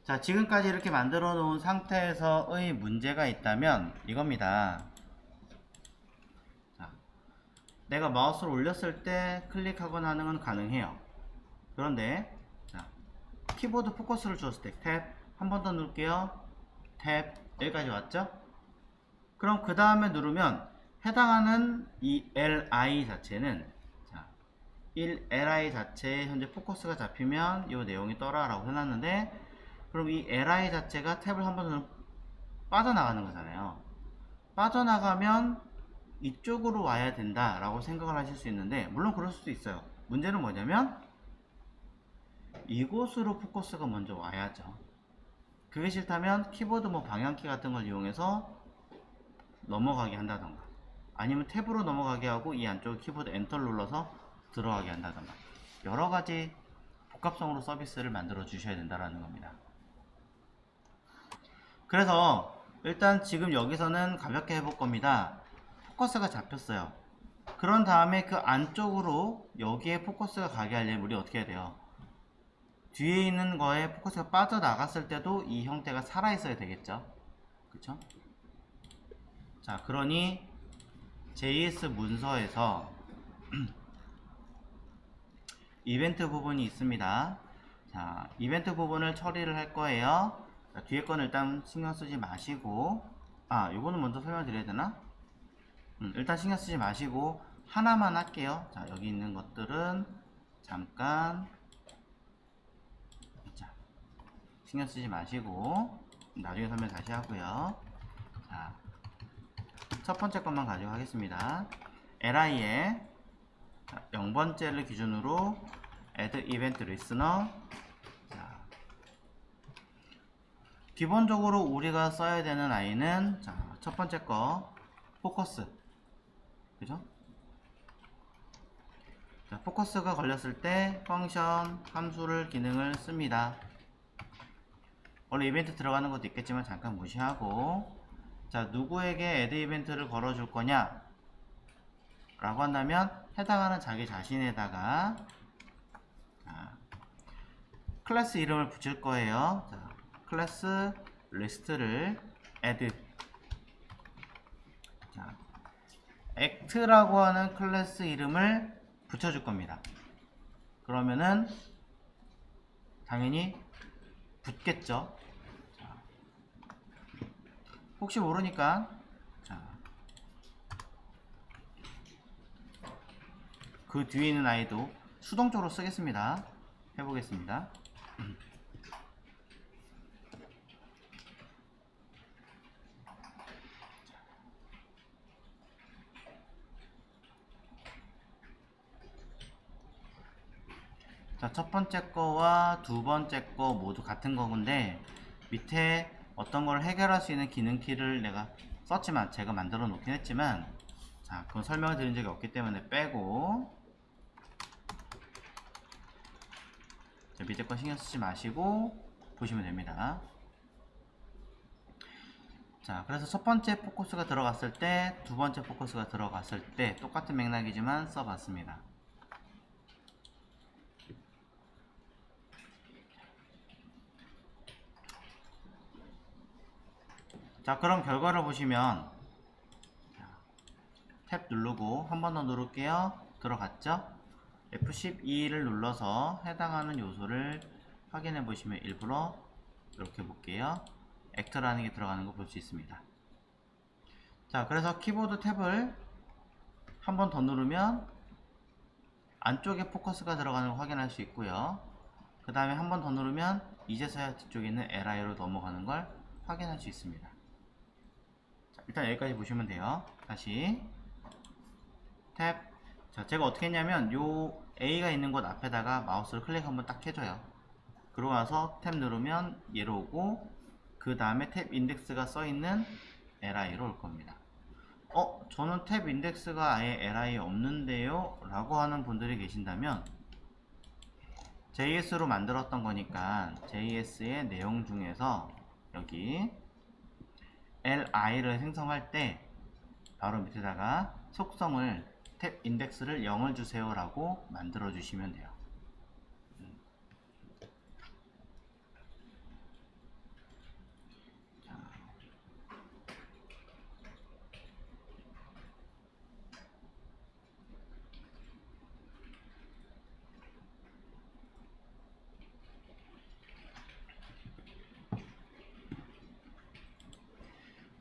자, 지금까지 이렇게 만들어 놓은 상태에서의 문제가 있다면 이겁니다. 자, 내가 마우스를 올렸을 때 클릭하거나 하는 건 가능해요. 그런데 자, 키보드 포커스를 줬을 때 탭 한 번 더 누를게요. 탭 여기까지 왔죠? 그럼 그 다음에 누르면 해당하는 이 li 자체는 자, 1li 자체에 현재 포커스가 잡히면 이 내용이 떠라 라고 해놨는데, 그럼 이 li 자체가 탭을 한 번 빠져나가는 거잖아요. 빠져나가면 이쪽으로 와야 된다 라고 생각을 하실 수 있는데, 물론 그럴 수도 있어요. 문제는 뭐냐면 이곳으로 포커스가 먼저 와야죠. 그게 싫다면 키보드 뭐 방향키 같은 걸 이용해서 넘어가게 한다던가, 아니면 탭으로 넘어가게 하고 이 안쪽에 키보드 엔터를 눌러서 들어가게 한다던가, 여러가지 복합성으로 서비스를 만들어 주셔야 된다는 겁니다. 그래서 일단 지금 여기서는 가볍게 해볼 겁니다. 포커스가 잡혔어요. 그런 다음에 그 안쪽으로 여기에 포커스가 가게 하려면 우리 어떻게 해야 돼요? 뒤에 있는 거에 포커스가 빠져나갔을 때도 이 형태가 살아있어야 되겠죠? 그쵸? 자, 그러니 JS 문서에서 이벤트 부분이 있습니다. 자, 이벤트 부분을 처리를 할 거예요. 자, 뒤에 거는 일단 신경 쓰지 마시고, 요거는 먼저 설명드려야 되나? 일단 신경 쓰지 마시고 하나만 할게요. 자, 여기 있는 것들은 잠깐, 자, 신경 쓰지 마시고 나중에 설명 다시 하고요. 자, 첫 번째 것만 가지고 하겠습니다. li에 0번째를 기준으로 add event listener. 자, 기본적으로 우리가 써야 되는 i는 자, 첫 번째 거 포커스, 그죠? 자, 포커스가 걸렸을 때 펑션 함수를 기능을 씁니다. 원래 이벤트 들어가는 것도 있겠지만 잠깐 무시하고, 자, 누구에게 add 이벤트를 걸어줄 거냐 라고 한다면 해당하는 자기 자신에다가 자, 클래스 이름을 붙일 거예요. 자, 클래스 리스트를 add, 자, act라고 하는 클래스 이름을 붙여줄 겁니다. 그러면은 당연히 붙겠죠. 자, 혹시 모르니까 자, 그 뒤에 있는 아이도 수동적으로 쓰겠습니다. 해보겠습니다. 자, 첫 번째 거와 두 번째 거 모두 같은 거인데 밑에 어떤 걸 해결할 수 있는 기능 키를 내가 썼지만, 제가 만들어 놓긴 했지만, 자, 그건 설명을 드린 적이 없기 때문에 빼고, 자, 밑에 거 신경 쓰지 마시고 보시면 됩니다. 자, 그래서 첫 번째 포커스가 들어갔을 때, 두 번째 포커스가 들어갔을 때 똑같은 맥락이지만 써봤습니다. 자, 그럼 결과를 보시면 탭 누르고 한 번 더 누를게요. 들어갔죠? F12를 눌러서 해당하는 요소를 확인해 보시면 일부러 이렇게 볼게요. 액터라는 게 들어가는 거 볼 수 있습니다. 자, 그래서 키보드 탭을 한 번 더 누르면 안쪽에 포커스가 들어가는 걸 확인할 수 있고요. 그 다음에 한 번 더 누르면 이제서야 뒤쪽에 있는 li로 넘어가는 걸 확인할 수 있습니다. 자, 일단 여기까지 보시면 돼요. 다시 탭. 자, 제가 어떻게 했냐면 요 A가 있는 곳 앞에다가 마우스를 클릭 한번 딱 해줘요. 그러고 나서 탭 누르면 얘로 오고, 그 다음에 탭 인덱스가 써있는 li로 올 겁니다. 저는 탭 인덱스가 아예 li 없는데요 라고 하는 분들이 계신다면, JS로 만들었던 거니까 JS의 내용 중에서 여기 li를 생성할 때 바로 밑에다가 속성을 탭 인덱스를 0을 주세요 라고 만들어 주시면 돼요.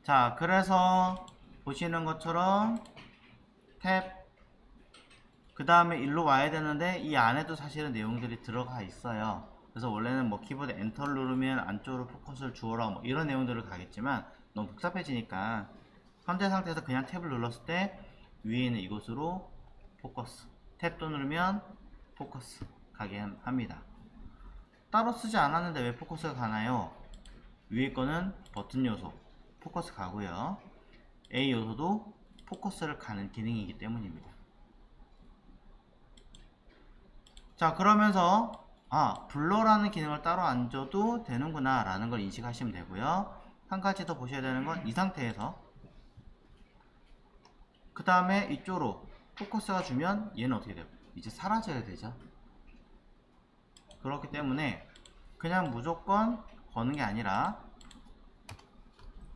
자, 그래서 보시는 것처럼 탭, 그 다음에 일로 와야 되는데 이 안에도 사실은 내용들이 들어가 있어요. 그래서 원래는 뭐 키보드 엔터를 누르면 안쪽으로 포커스를 주어라 뭐 이런 내용들을 가겠지만 너무 복잡해지니까 현재 상태에서 그냥 탭을 눌렀을 때 위에 있는 이곳으로 포커스, 탭 또 누르면 포커스 가게 합니다. 따로 쓰지 않았는데 왜 포커스가 가나요? 위에 거는 버튼 요소 포커스 가고요. A 요소도 포커스를 가는 기능이기 때문입니다. 자, 그러면서 블러라는 기능을 따로 안 줘도 되는구나 라는 걸 인식하시면 되고요. 한 가지 더 보셔야 되는 건 이 상태에서 그 다음에 이쪽으로 포커스가 주면 얘는 어떻게 돼요? 이제 사라져야 되죠. 그렇기 때문에 그냥 무조건 거는 게 아니라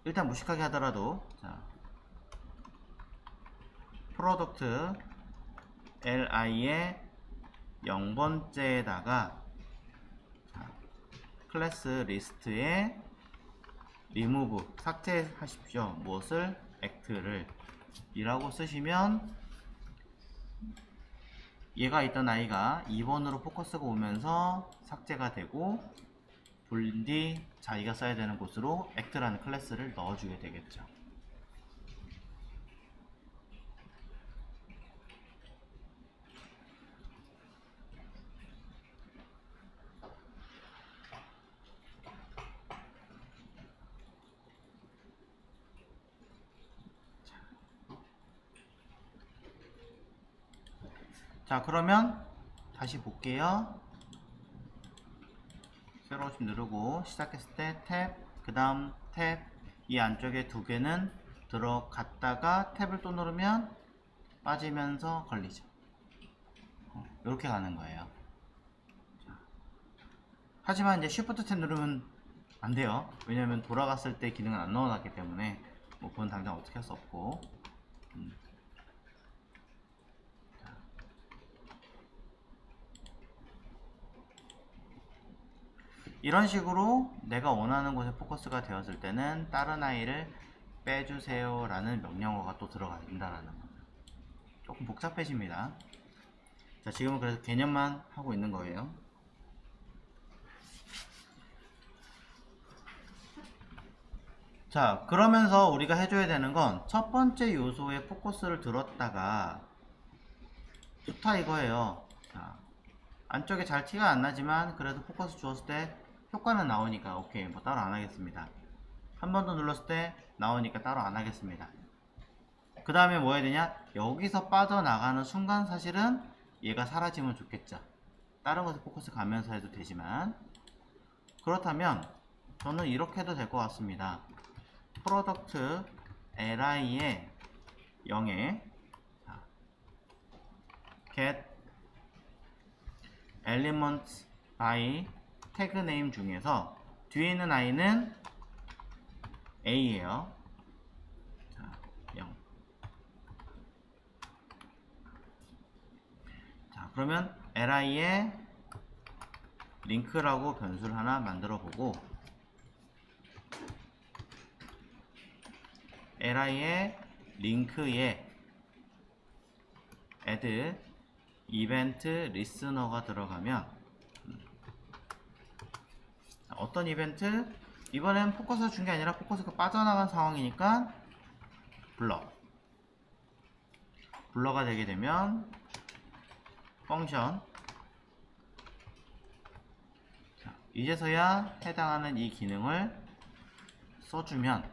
일단 무식하게 하더라도 자, 프로덕트 li의 0번째에다가 클래스 리스트에 remove 삭제하십시오. 무엇을? act를 이라고 쓰시면 얘가 있던 아이가 2번으로 포커스가 오면서 삭제가 되고 분리 자기가 써야 되는 곳으로 act라는 클래스를 넣어주게 되겠죠. 자, 그러면 다시 볼게요. 새로 오심 누르고 시작했을 때 탭, 그 다음 탭, 이 안쪽에 두 개는 들어갔다가 탭을 또 누르면 빠지면서 걸리죠. 이렇게 가는 거예요. 자, 하지만 이제 Shift 탭 누르면 안 돼요. 왜냐면 돌아갔을 때 기능은 안 넣어놨기 때문에 뭐 그건 당장 어떻게 할 수 없고. 이런 식으로 내가 원하는 곳에 포커스가 되었을 때는 다른 아이를 빼주세요 라는 명령어가 또 들어가 있다는 거죠. 조금 복잡해집니다. 자, 지금은 그래서 개념만 하고 있는 거예요. 자, 그러면서 우리가 해줘야 되는 건 첫 번째 요소에 포커스를 들었다가 좋다 이거예요. 자, 안쪽에 잘 티가 안 나지만 그래도 포커스 주었을 때 효과는 나오니까 오케이, 뭐 따로 안 하겠습니다. 한 번 더 눌렀을 때 나오니까 따로 안 하겠습니다. 그 다음에 뭐 해야 되냐? 여기서 빠져나가는 순간 사실은 얘가 사라지면 좋겠죠. 다른 곳에 포커스 가면서 해도 되지만, 그렇다면 저는 이렇게 해도 될 것 같습니다. 프로덕트 li의 0에 get elements by 태그 네임 중에서 뒤에 있는 i는 a예요. 자, 0. 자, 그러면 li에 링크라고 변수를 하나 만들어 보고 li의 링크에 add 이벤트 리스너가 들어가면 어떤 이벤트? 이번엔 포커스가 준 게 아니라 포커스가 빠져나간 상황이니까 블러가 되게 되면 펑션 이제서야 해당하는 이 기능을 써주면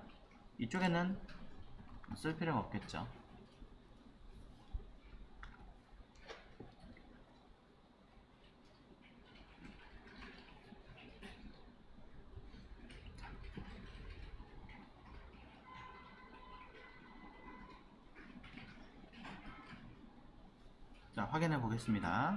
이쪽에는 쓸 필요가 없겠죠. 자, 확인해 보겠습니다.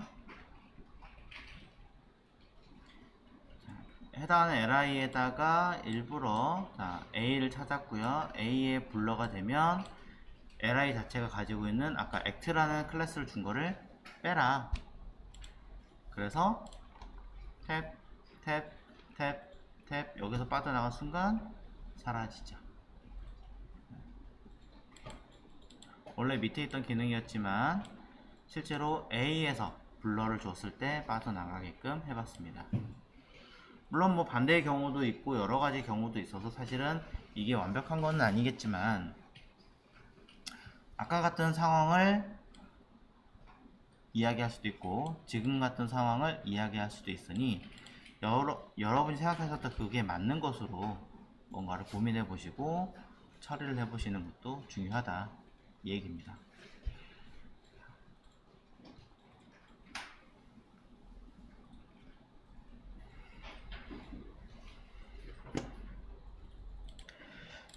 해당하는 li에다가 일부러 a를 찾았고요. a의 블러가 되면 li 자체가 가지고 있는 아까 act라는 클래스를 준 거를 빼라. 그래서 탭, 탭, 탭, 탭 여기서 빠져나간 순간 사라지죠. 원래 밑에 있던 기능이었지만 실제로 A에서 블러를 줬을 때 빠져나가게끔 해봤습니다. 물론 뭐 반대의 경우도 있고 여러가지 경우도 있어서 사실은 이게 완벽한 건 아니겠지만 아까 같은 상황을 이야기할 수도 있고 지금 같은 상황을 이야기할 수도 있으니 여러분이 생각하셨던 그게 맞는 것으로 뭔가를 고민해 보시고 처리를 해 보시는 것도 중요하다 이 얘기입니다.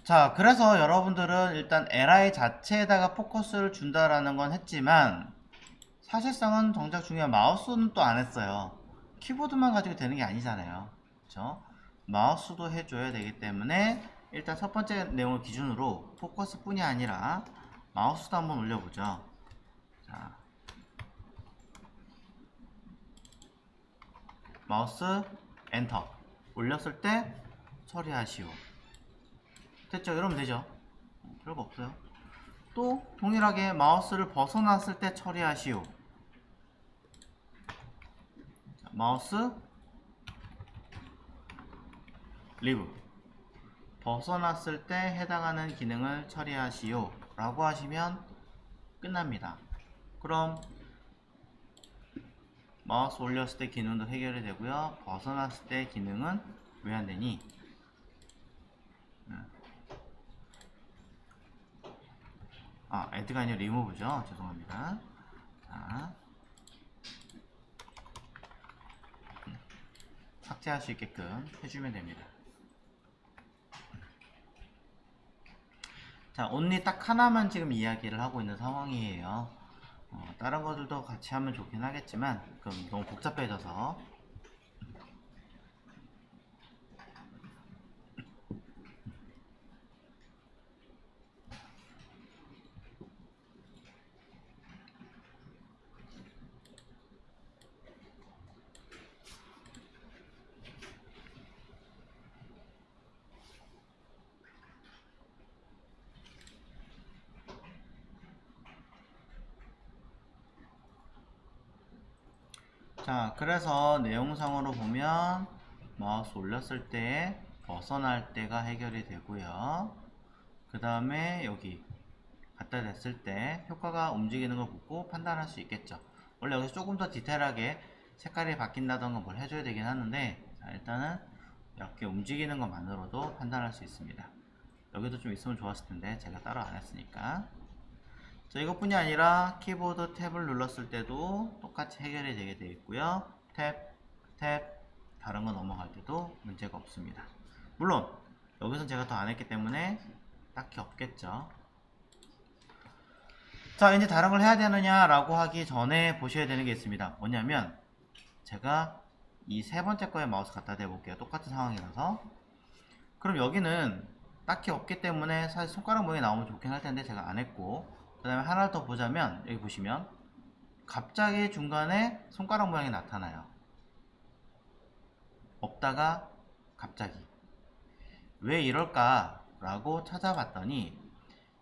자, 그래서 여러분들은 일단 li 자체에다가 포커스를 준다라는 건 했지만 사실상은 정작 중요한 마우스는 또 안 했어요. 키보드만 가지고 되는 게 아니잖아요. 그쵸? 마우스도 해줘야 되기 때문에 일단 첫 번째 내용을 기준으로 포커스 뿐이 아니라 마우스도 한번 올려보죠. 자, 마우스 엔터 올렸을 때 처리하시오. 됐죠? 이러면 되죠. 별거 없어요. 또 동일하게 마우스를 벗어났을 때 처리하시오. 자, 마우스 리브 벗어났을 때 해당하는 기능을 처리하시오 라고 하시면 끝납니다. 그럼 마우스 올렸을 때 기능도 해결이 되고요. 벗어났을 때 기능은 왜 안 되니? 애드가 아니라 리무브죠. 죄송합니다. 자, 삭제할 수 있게끔 해주면 됩니다. 자, only 딱 하나만 지금 이야기를 하고 있는 상황이에요. 다른 것들도 같이 하면 좋긴 하겠지만 그럼 너무 복잡해져서. 자, 그래서 내용상으로 보면 마우스 올렸을 때 벗어날 때가 해결이 되고요. 그 다음에 여기 갖다 댔을 때 효과가 움직이는 걸 보고 판단할 수 있겠죠. 원래 여기서 조금 더 디테일하게 색깔이 바뀐다던가 뭘 해줘야 되긴 하는데, 자, 일단은 이렇게 움직이는 것만으로도 판단할 수 있습니다. 여기도 좀 있으면 좋았을 텐데 제가 따로 안 했으니까. 자, 이것뿐이 아니라 키보드 탭을 눌렀을 때도 똑같이 해결이 되게 되어 있고요. 탭, 탭, 다른 거 넘어갈 때도 문제가 없습니다. 물론 여기선 제가 더 안 했기 때문에 딱히 없겠죠. 자, 이제 다른 걸 해야 되느냐 라고 하기 전에 보셔야 되는 게 있습니다. 뭐냐면 제가 이 세 번째 거에 마우스 갖다 대볼게요. 똑같은 상황이라서. 그럼 여기는 딱히 없기 때문에 사실 손가락 모양이 나오면 좋긴 할 텐데 제가 안 했고, 그 다음에 하나를 더 보자면 여기 보시면 갑자기 중간에 손가락 모양이 나타나요. 없다가 갑자기. 왜 이럴까 라고 찾아봤더니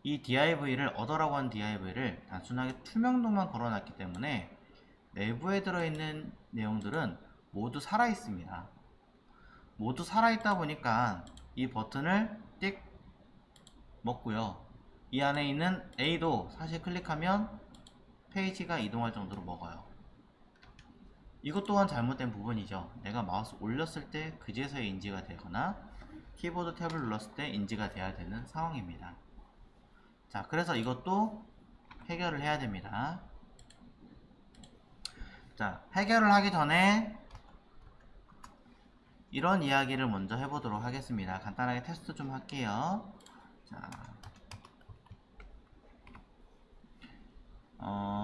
이 div를 얻어라고 하는 div를 단순하게 투명도만 걸어놨기 때문에 내부에 들어있는 내용들은 모두 살아있습니다. 모두 살아있다 보니까 이 버튼을 띡 먹고요. 이 안에 있는 A도 사실 클릭하면 페이지가 이동할 정도로 먹어요. 이것 또한 잘못된 부분이죠. 내가 마우스 올렸을 때 그제서야 인지가 되거나 키보드 탭을 눌렀을 때 인지가 돼야 되는 상황입니다. 자, 그래서 이것도 해결을 해야 됩니다. 자, 해결을 하기 전에 이런 이야기를 먼저 해보도록 하겠습니다. 간단하게 테스트 좀 할게요. 자,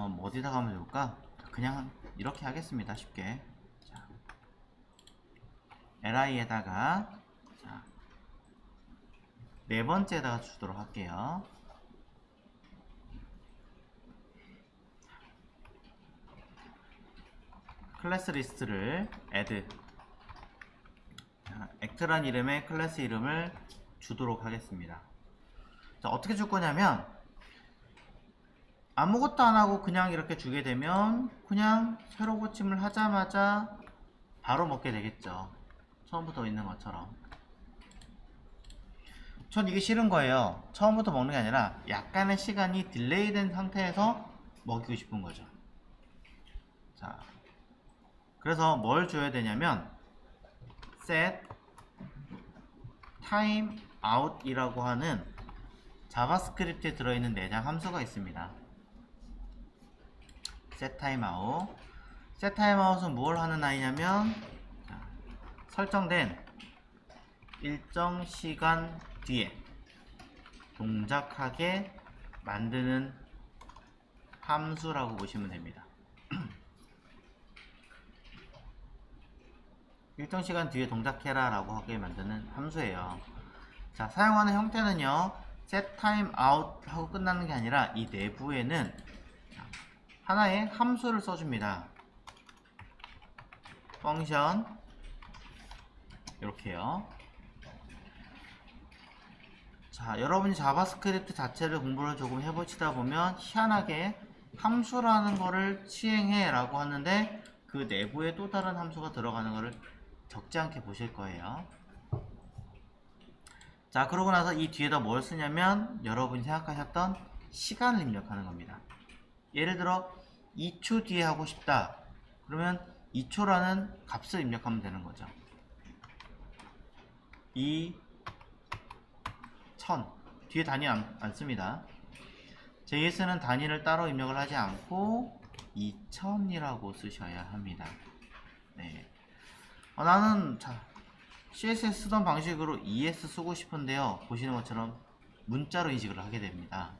뭐 어디다 가면 좋을까? 그냥 이렇게 하겠습니다. 쉽게. 자, li에다가 자, 네 번째에다가 주도록 할게요. 클래스 리스트를 add 액트란 이름의 클래스 이름을 주도록 하겠습니다. 자, 어떻게 줄 거냐면 아무것도 안 하고 그냥 이렇게 주게 되면 그냥 새로 고침을 하자마자 바로 먹게 되겠죠. 처음부터 있는 것처럼. 전 이게 싫은 거예요. 처음부터 먹는 게 아니라 약간의 시간이 딜레이 된 상태에서 먹이고 싶은 거죠. 자, 그래서 뭘 줘야 되냐면 set timeout 이라고 하는 자바스크립트에 들어있는 내장 함수가 있습니다. set timeout. set timeout은 뭘 하는 아이냐면, 자, 설정된 일정 시간 뒤에 동작하게 만드는 함수라고 보시면 됩니다. 일정 시간 뒤에 동작해라 라고 하게 만드는 함수예요. 자, 사용하는 형태는요, set time out 하고 끝나는 게 아니라 이 내부에는 하나의 함수를 써줍니다. 펑션 이렇게요. 자, 여러분이 자바스크립트 자체를 공부를 조금 해보시다 보면 희한하게 함수라는 거를 시행해 라고 하는데 그 내부에 또 다른 함수가 들어가는 거를 적지 않게 보실 거예요. 자, 그러고 나서 이 뒤에다 뭘 쓰냐면 여러분이 생각하셨던 시간을 입력하는 겁니다. 예를 들어 2초 뒤에 하고 싶다. 그러면 2초라는 값을 입력하면 되는 거죠. 2 1000 뒤에 단위 안 씁니다. JS는 단위를 따로 입력을 하지 않고 2000이라고 쓰셔야 합니다. 네. 나는 CSS 쓰던 방식으로 ES 쓰고 싶은데요. 보시는 것처럼 문자로 인식을 하게 됩니다.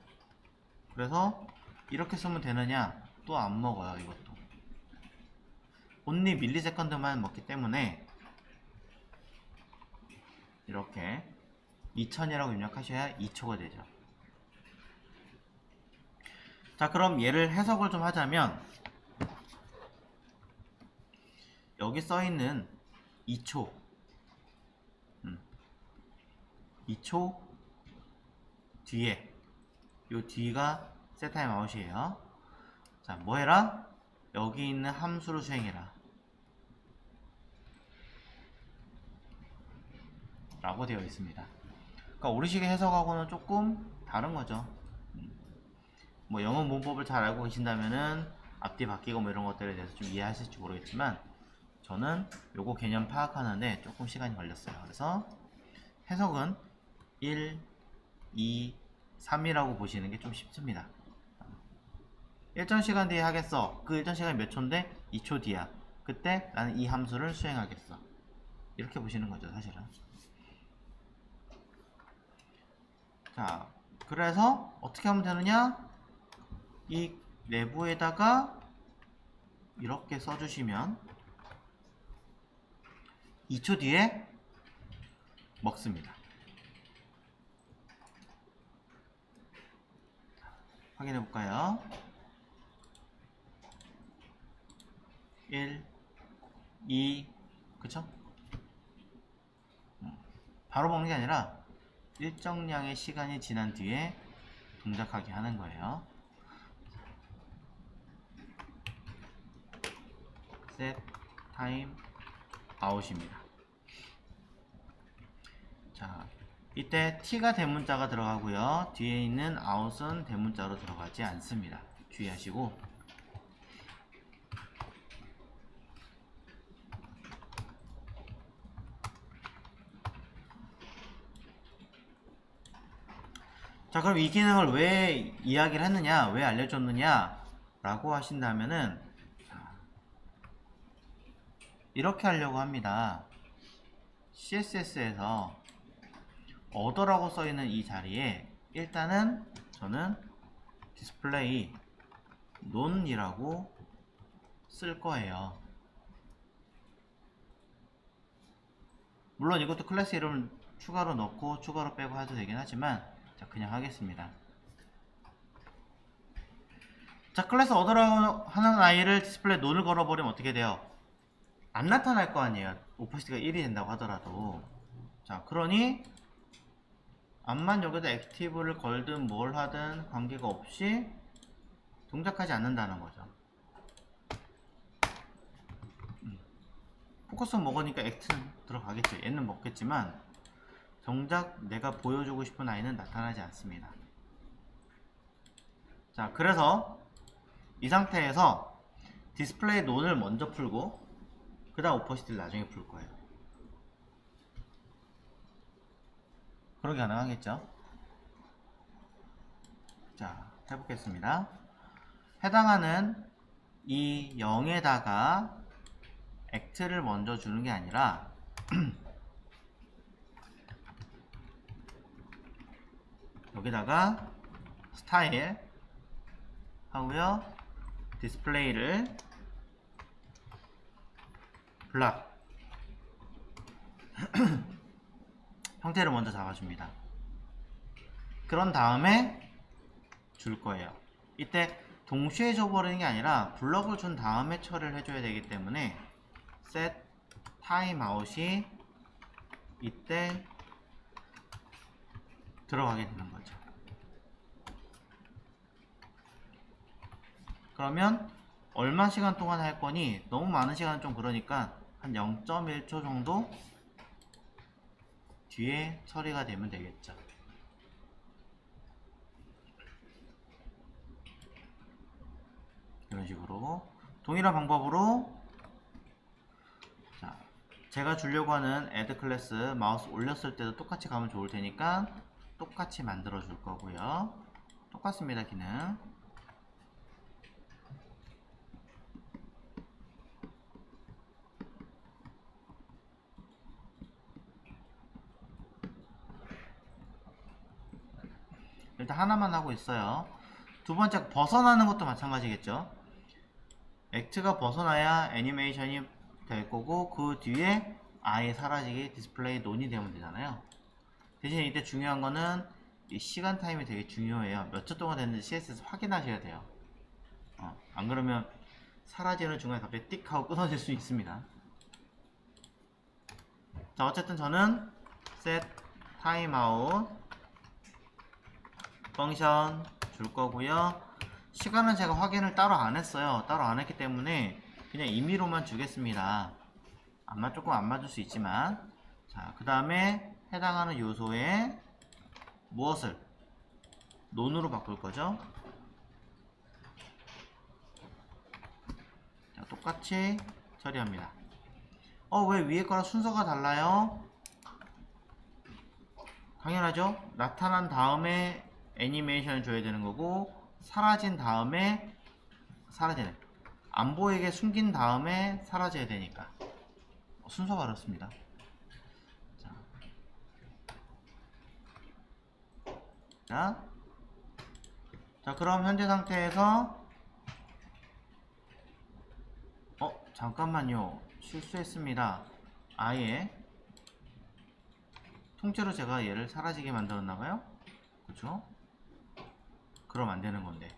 그래서 이렇게 쓰면 되느냐? 또 안 먹어요. 이것도 only 밀리세컨드만 먹기 때문에 이렇게 2000이라고 입력하셔야 2초가 되죠. 자, 그럼 얘를 해석을 좀 하자면 여기 써있는 2초 2초 뒤에 요 뒤가 setTime out이에요. 자, 뭐 해라? 여기 있는 함수를 수행해라 라고 되어 있습니다. 그러니까 우리식의 해석하고는 조금 다른 거죠. 뭐 영어 문법을 잘 알고 계신다면은 앞뒤 바뀌고 뭐 이런 것들에 대해서 좀 이해하실지 모르겠지만 저는 요거 개념 파악하는데 조금 시간이 걸렸어요. 그래서 해석은 1, 2, 3이라고 보시는 게 좀 쉽습니다. 일정 시간 뒤에 하겠어. 그 일정 시간이 몇 초인데 2초 뒤야. 그때 나는 이 함수를 수행하겠어. 이렇게 보시는 거죠, 사실은. 자, 그래서 어떻게 하면 되느냐? 이 내부에다가 이렇게 써주시면 2초 뒤에 먹습니다. 확인해 볼까요? 1, 2, 그쵸? 바로 먹는 게 아니라 일정량의 시간이 지난 뒤에 동작하게 하는 거예요. set time out입니다. 자, 이때 t가 대문자가 들어가고요. 뒤에 있는 out은 대문자로 들어가지 않습니다. 주의하시고. 자, 그럼 이 기능을 왜 이야기를 했느냐, 왜 알려줬느냐 라고 하신다면은 이렇게 하려고 합니다. CSS에서 order라고 써있는 이 자리에 일단은 저는 display none이라고 쓸 거예요. 물론 이것도 클래스 이름을 추가로 넣고 추가로 빼고 해도 되긴 하지만 자, 그냥 하겠습니다. 자, 클래스 order라고 하는 아이를 디스플레이 none을 걸어버리면 어떻게 돼요? 안 나타날 거 아니에요. 오퍼시티가 1이 된다고 하더라도. 자, 그러니 암만 여기다 액티브를 걸든 뭘 하든 관계가 없이 동작하지 않는다는 거죠. 포커스 먹으니까 액트는 들어가겠죠. 얘는 먹겠지만 정작 내가 보여주고 싶은 아이는 나타나지 않습니다. 자, 그래서 이 상태에서 디스플레이 논을 먼저 풀고 그 다음 오퍼시티를 나중에 풀 거예요. 그러기 가능하겠죠? 자, 해보겠습니다. 해당하는 이 0에다가 액트를 먼저 주는 게 아니라 여기다가 스타일 하고요, 디스플레이를 블락 형태를 먼저 잡아줍니다. 그런 다음에 줄 거예요. 이때 동시에 줘버리는 게 아니라 블럭을 준 다음에 처리를 해줘야 되기 때문에 set 타임아웃이 이때 들어가게 되는 거죠. 그러면 얼마 시간 동안 할 거니? 너무 많은 시간 좀 그러니까 한 0.1초 정도 뒤에 처리가 되면 되겠죠. 이런 식으로 동일한 방법으로, 자, 제가 주려고 하는 add 클래스 마우스 올렸을 때도 똑같이 가면 좋을 테니까 똑같이 만들어 줄 거고요. 똑같습니다. 기능 일단 하나만 하고 있어요. 두 번째, 벗어나는 것도 마찬가지겠죠. 액트가 벗어나야 애니메이션이 될 거고 그 뒤에 아예 사라지게 디스플레이 논이 되면 되잖아요. 대신 이때 중요한 거는 이 시간 타임이 되게 중요해요. 몇 초 동안 됐는지 CSS 확인하셔야 돼요. 안 그러면 사라지는 중간에 갑자기 띡 하고 끊어질 수 있습니다. 자, 어쨌든 저는 set timeout 펑션 줄 거고요. 시간은 제가 확인을 따로 안 했어요. 따로 안 했기 때문에 그냥 임의로만 주겠습니다. 조금 안 맞을 수 있지만, 자, 그 다음에 해당하는 요소에 무엇을 논으로 바꿀 거죠. 자, 똑같이 처리합니다. 왜 위에 거랑 순서가 달라요? 당연하죠. 나타난 다음에 애니메이션을 줘야 되는 거고, 사라진 다음에 안 보이게 숨긴 다음에 사라져야 되니까 순서가 그렇습니다. 자, 그럼 현재 상태에서 잠깐만요, 실수했습니다. 아예 통째로 제가 얘를 사라지게 만들었나봐요. 그쵸? 그럼 안 되는 건데.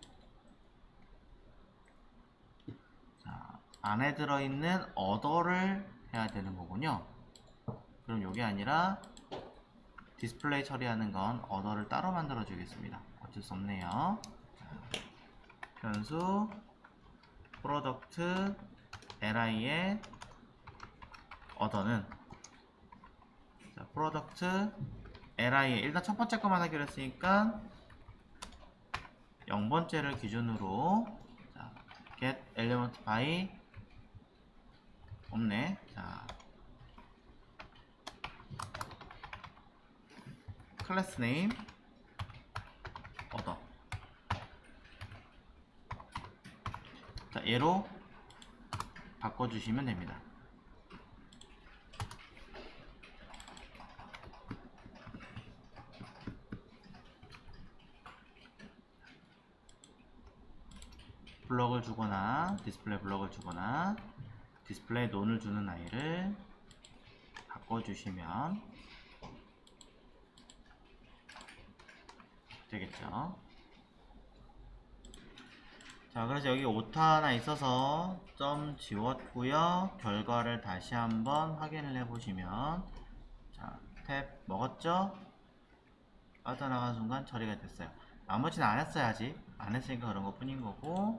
자, 안에 들어있는 어더를 해야 되는 거군요. 그럼 요게 아니라 디스플레이 처리하는 건 어더를 따로 만들어 주겠습니다. 어쩔 수 없네요. 변수 프로덕트 li의 어더는, 자, 프로덕트 li의 일단 첫 번째 것만 하기로 했으니까 0번째를 기준으로, 자, get element by 없네. 자, 클래스 네임 얻어. 자, 얘로 바꿔주시면 됩니다. 블럭을 주거나 디스플레이 블럭을 주거나 디스플레이 논을 주는 아이를 바꿔주시면 되겠죠. 자, 그래서 여기 오타 하나 있어서 점 지웠고요. 결과를 다시 한번 확인을 해보시면, 자, 탭 먹었죠? 빠져나간 순간 처리가 됐어요. 나머지는 안 했어야지. 안 했으니까 그런 것 뿐인 거고.